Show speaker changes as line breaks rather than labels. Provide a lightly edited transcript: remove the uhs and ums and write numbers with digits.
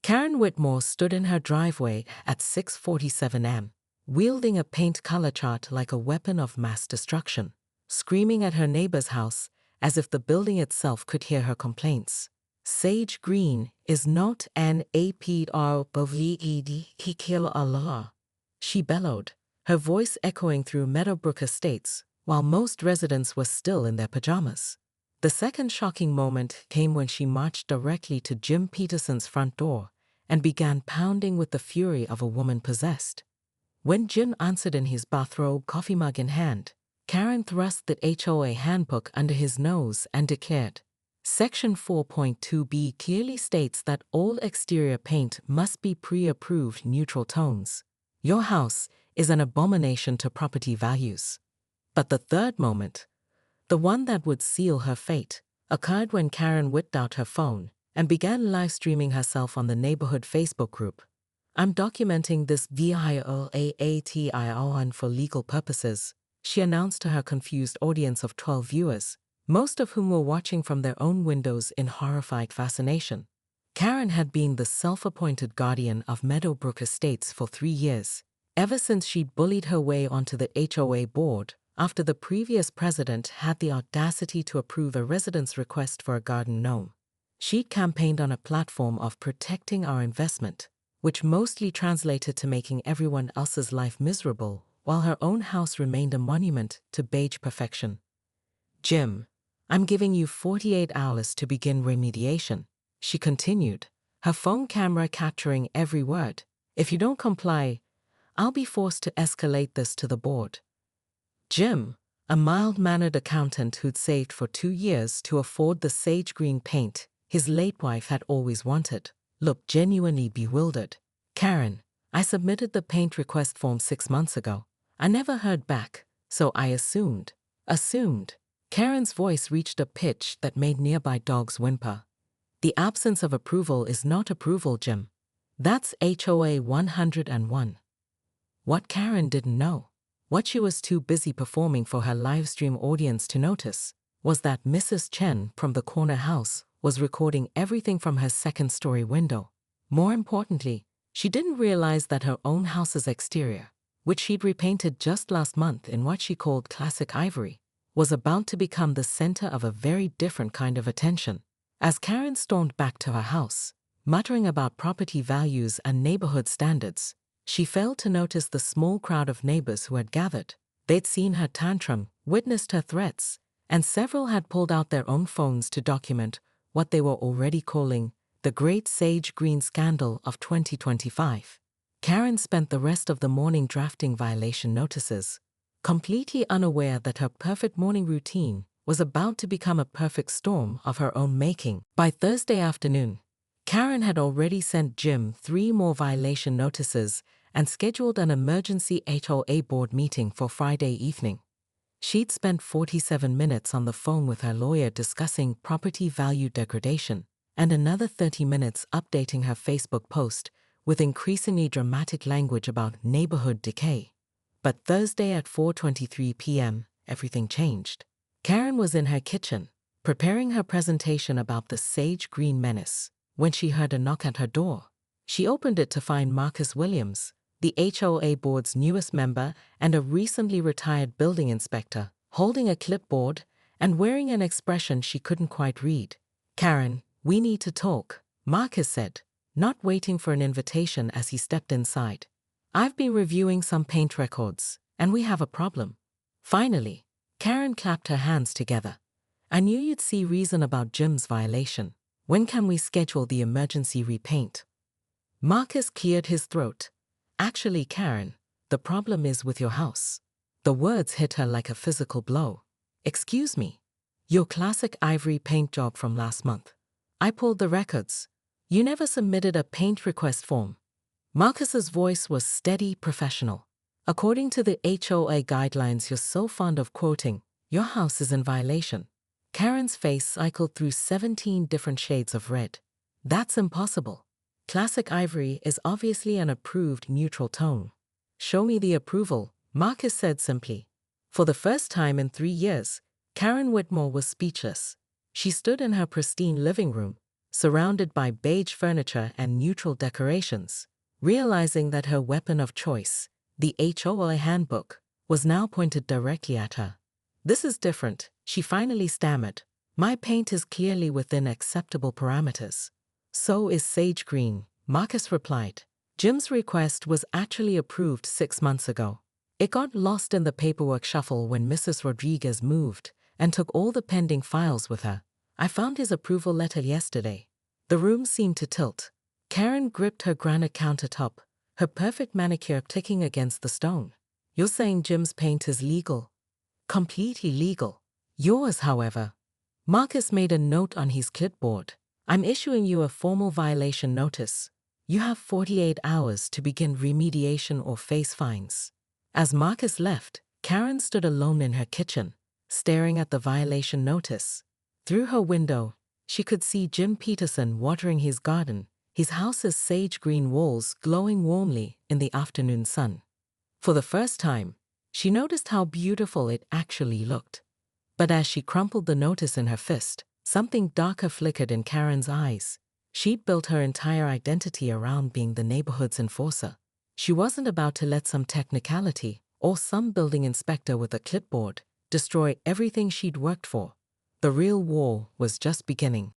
Karen Whitmore stood in her driveway at 6:47 am, wielding a paint color chart like a weapon of mass destruction, screaming at her neighbor's house as if the building itself could hear her complaints. Sage green is not an APR, she bellowed, her voice echoing through Meadowbrook Estates, while most residents were still in their pajamas. The second shocking moment came when she marched directly to Jim Peterson's front door and began pounding with the fury of a woman possessed. When Jim answered in his bathrobe, coffee mug in hand, Karen thrust the HOA handbook under his nose and declared, Section 4.2b clearly states that all exterior paint must be pre-approved neutral tones. Your house is an abomination to property values. But the third moment, the one that would seal her fate, occurred when Karen whipped out her phone and began live streaming herself on the neighborhood Facebook group. I'm documenting this violation for legal purposes, she announced to her confused audience of 12 viewers, most of whom were watching from their own windows in horrified fascination. Karen had been the self-appointed guardian of Meadowbrook Estates for 3 years, ever since she'd bullied her way onto the HOA board after the previous president had the audacity to approve a resident's request for a garden gnome. She'd campaigned on a platform of protecting our investment, which mostly translated to making everyone else's life miserable, while her own house remained a monument to beige perfection. Jim, I'm giving you 48 hours to begin remediation, she continued, her phone camera capturing every word. If you don't comply, I'll be forced to escalate this to the board. Jim, a mild-mannered accountant who'd saved for 2 years to afford the sage green paint his late wife had always wanted, looked genuinely bewildered. Karen, I submitted the paint request form 6 months ago. I never heard back, so I assumed. Karen's voice reached a pitch that made nearby dogs whimper. The absence of approval is not approval, Jim. That's HOA 101. What Karen didn't know, what she was too busy performing for her livestream audience to notice, was that Mrs. Chen from the corner house was recording everything from her second-story window. More importantly, she didn't realize that her own house's exterior, which she'd repainted just last month in what she called classic ivory, was about to become the center of a very different kind of attention. As Karen stormed back to her house, muttering about property values and neighborhood standards, she failed to notice the small crowd of neighbors who had gathered. They'd seen her tantrum, witnessed her threats, and several had pulled out their own phones to document what they were already calling the Great Sage Green Scandal of 2025. Karen spent the rest of the morning drafting violation notices, completely unaware that her perfect morning routine was about to become a perfect storm of her own making. By Thursday afternoon, Karen had already sent Jim 3 more violation notices and scheduled an emergency HOA board meeting for Friday evening. She'd spent 47 minutes on the phone with her lawyer discussing property value degradation, and another 30 minutes updating her Facebook post with increasingly dramatic language about neighborhood decay. But Thursday at 4:23 p.m., everything changed. Karen was in her kitchen, preparing her presentation about the sage green menace, when she heard a knock at her door. She opened it to find Marcus Williams, the HOA board's newest member and a recently retired building inspector, holding a clipboard and wearing an expression she couldn't quite read. Karen, we need to talk, Marcus said, not waiting for an invitation as he stepped inside. I've been reviewing some paint records, and we have a problem. Finally, Karen clapped her hands together. I knew you'd see reason about Jim's violation. When can we schedule the emergency repaint? Marcus cleared his throat. Actually, Karen, the problem is with your house. The words hit her like a physical blow. Excuse me. Your classic ivory paint job from last month. I pulled the records. You never submitted a paint request form. Marcus's voice was steady, professional. According to the HOA guidelines you're so fond of quoting, your house is in violation. Karen's face cycled through 17 different shades of red. That's impossible. Classic ivory is obviously an approved neutral tone. Show me the approval, Marcus said simply. For the first time in 3 years, Karen Whitmore was speechless. She stood in her pristine living room, surrounded by beige furniture and neutral decorations, realizing that her weapon of choice, the HOA handbook, was now pointed directly at her. "This is different," she finally stammered. "My paint is clearly within acceptable parameters." "So is sage green," Marcus replied. "Jim's request was actually approved 6 months ago. It got lost in the paperwork shuffle when Mrs. Rodriguez moved and took all the pending files with her. I found his approval letter yesterday." The room seemed to tilt. Karen gripped her granite countertop, her perfect manicure clicking against the stone. "You're saying Jim's paint is legal?" "Completely legal. Yours, however." Marcus made a note on his clipboard. "I'm issuing you a formal violation notice. You have 48 hours to begin remediation or face fines." As Marcus left, Karen stood alone in her kitchen, staring at the violation notice. Through her window, she could see Jim Peterson watering his garden, his house's sage green walls glowing warmly in the afternoon sun. For the first time, she noticed how beautiful it actually looked. But as she crumpled the notice in her fist, something darker flickered in Karen's eyes. She'd built her entire identity around being the neighborhood's enforcer. She wasn't about to let some technicality or some building inspector with a clipboard destroy everything she'd worked for. The real war was just beginning.